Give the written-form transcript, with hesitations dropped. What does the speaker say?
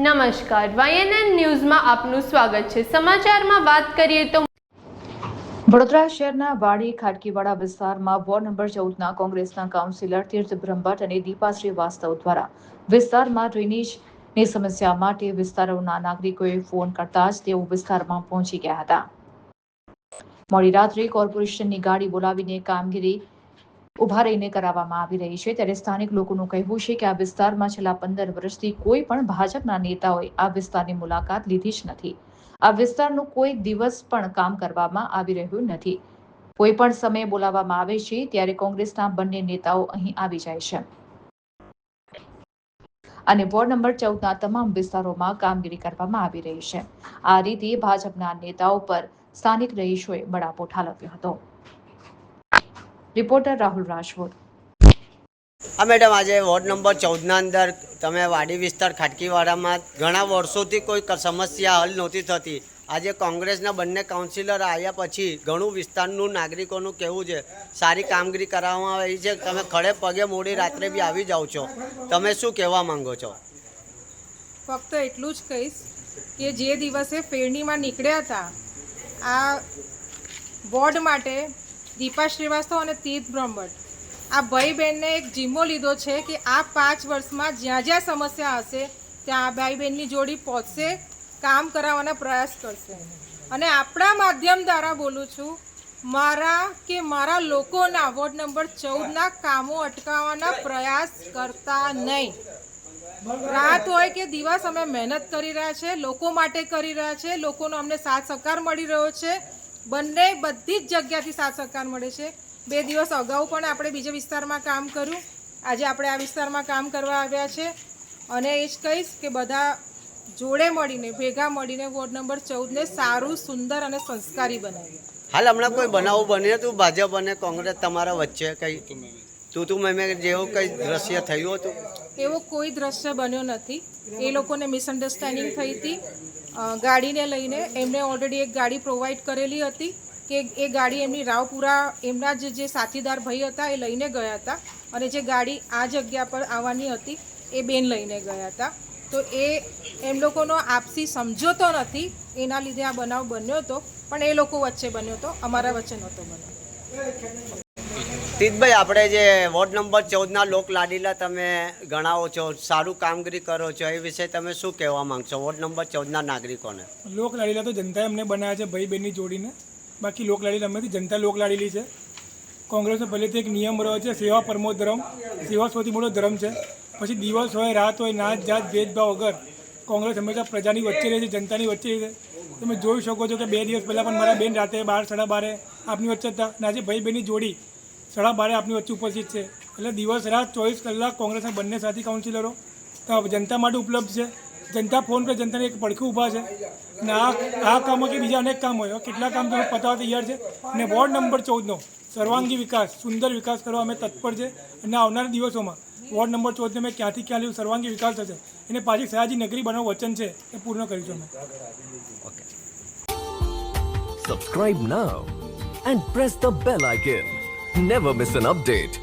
નમસ્કાર, YNN ન્યૂઝમાં આપનું સ્વાગત છે। સમાચારમાં વાત કરીએ તો વડોદરા શહેરના વાડી ખાટકીવાડા વિસ્તારમાં વોર્ડ નંબર 14ના કોંગ્રેસના કાઉન્સિલર તીર્થ બ્રહ્મભટ્ટ અને દીપા શ્રીવાસ્તવ દ્વારા વિસ્તારમાં ડ્રેનેજની સમસ્યા માટે વિસ્તારોના નાગરિકોએ ફોન કરતા જ તેઓ વિસ્તારમાં પહોંચી ગયા હતા। મોડી રાત્રે કોર્પોરેશનની ગાડી બોલાવીને કામગીરી ઉભા રહીને કરાવવામાં આવી રહી છે, ત્યારે સ્થાનિક લોકોનું કહેવું છે કે આ વિસ્તારમાં છેલ્લા 15 વર્ષથી કોઈ પણ ભાજપના નેતાઓએ આ વિસ્તારની મુલાકાત લીધી જ નથી। આ વિસ્તારનું કોઈ દિવસ પણ કામ કરવામાં આવી રહ્યું નથી। કોઈ પણ સમયે બોલાવવામાં આવે છે ત્યારે કોંગ્રેસના બંને નેતાઓ અહીં આવી જાય છે અને વોર્ડ નંબર 14ના તમામ વિસ્તારોમાં કામગીરી કરવામાં આવી રહી છે। આ રીતે ભાજપના નેતાઓ પર સ્થાનિક રહીશોએ બળાપો ઠાલવ્યો હતો। રિપોર્ટર રાહુલ રાજપૂત। હા મેડમ, આજે વોર્ડ નંબર 14ના અંદર તમે વાડી વિસ્તાર ખાટકીવાડામાં ઘણા વર્ષોથી કોઈ સમસ્યા હલ નહોતી થતી। આજે કોંગ્રેસના બંને કાઉન્સિલર આવ્યા પછી ઘણું વિસ્તારનું નાગરિકોનું કહેવું છે સારી કામગીરી કરવામાં આવી છે। તમે ખડે પગે મોડી રાત્રે બી આવી જાઓ છો, તમે શું કહેવા માંગો છો? ફક્ત એટલું જ કહીશ કે જે દિવસે ફેરણીમાં નીકળ્યા હતા આ વોર્ડ માટે દીપા શ્રીવાસ્તવ અને તીર્થ બ્રહ્મભટ્ટ આ ભાઈ બહેનને એક જિમ્મો લીધો છે કે આ 5 વર્ષમાં જ્યાં જ્યાં સમસ્યા હશે ત્યાં આ ભાઈ બહેનની જોડી પહોંચશે, કામ કરાવવાના પ્રયાસ કરશે। અને આપણા માધ્યમ દ્વારા બોલું છું, મારા લોકોના વોર્ડ નંબર 14ના કામો અટકાવવાના પ્રયાસ કરતા નહીં। રાત હોય કે દિવસ અમે મહેનત કરી રહ્યા છે, લોકો માટે કરી રહ્યા છે, લોકોનો અમને સાથ સહકાર મળી રહ્યો છે। બધી જ જગ્યાથી સાથ સહકાર મળે છે। 2 દિવસ અગાઉ પણ આપણે બીજા વિસ્તારમાં કામ કર્યું, આજે આપણે આ વિસ્તારમાં કામ કરવા આવ્યા છે અને એ જ કહીશ કે બધા જોડે મળીને ભેગા મળીને વોર્ડ નંબર 14ને સારું, સુંદર અને સંસ્કારી બનાવીએ। હાલ હમણાં કોઈ બનાવ બન્યો હતું ભાજપ અને કોંગ્રેસ તમારા વચ્ચે કંઈ તું મેં જેવું કંઈ દ્રશ્ય થયું હતું? એવો કોઈ દ્રશ્ય બન્યો નથી। એ લોકોને મિસઅન્ડરસ્ટેન્ડિંગ થઈ હતી ગાડીને લઈને। એમને ઓલરેડી એક ગાડી પ્રોવાઈડ કરેલી હતી કે એ ગાડી એમની રાવપુરા એમના જે સાથીદાર ભાઈ હતા એ લઈને ગયા હતા અને જે ગાડી આ જગ્યા પર આવવાની હતી એ બેન લઈને ગયા હતા। તો એમ લોકોનો આપસી સમજોતો નથી, એના લીધે આ બનાવ બન્યો હતો, પણ એ લોકો વચ્ચે બન્યો હતો, અમારા વચ્ચે નહોતો બન્યો। તીર્થભાઈ, આપણે જે વોર્ડ નંબર 14ના લોક લાડીલા તમે ગણાવો છો, સારું કામગીરી કરો છો, એ વિશે તમે શું કહેવા માંગશો વોર્ડ નંબર 14ના નાગરિકોને? લોક લાડીલા તો જનતાએ અમને બનાવ્યા છે ભાઈ બહેનની જોડીને। બાકી લોક લાડીલા અમેથી જનતા લોક લાડીલી છે। કોંગ્રેસનો પહેલેથી એક નિયમ રહ્યો છે સેવા પરમો ધર્મ, સેવા સૌથી મોટો ધર્મ છે। પછી દિવસ હોય રાત હોય, નાત જાત ભેદભાવ વગર કોંગ્રેસ હંમેશા પ્રજાની વચ્ચે રહે છે, જનતાની વચ્ચે રહે છે। તમે જોઈ શકો છો કે 2 દિવસ પહેલાં પણ મારા બેન રાતે 12 સાડા 12 આપની વચ્ચે હતા અને આજે ભાઈ બહેનની જોડી 12:30 આપની વચ્ચે ઉપસ્થિત છે। એટલે દિવસ રાત 24 કલાક કોંગ્રેસના બંને સાથી કાઉન્સિલરો જનતા માટે ઉપલબ્ધ છે। જનતા ફોન પર જનતાને એક પડખે ઊભા છે અને આ કામમાં કે બીજા અનેક કામ હોય, કેટલા કામ તમે પતાવવા તૈયાર છે અને વોર્ડ નંબર 14નો સર્વાંગી વિકાસ, સુંદર વિકાસ કરવા અમે તત્પર છે અને આવનારા દિવસોમાં વોર્ડ નંબર 14ને અમે ક્યાંથી ક્યાં સર્વાંગી વિકાસ થશે એને પાછી સયાજી નગરી બનાવવાનું વચન છે એ પૂર્ણ કરીશું અમે। Subscribe now and press the bell icon. Never miss an update.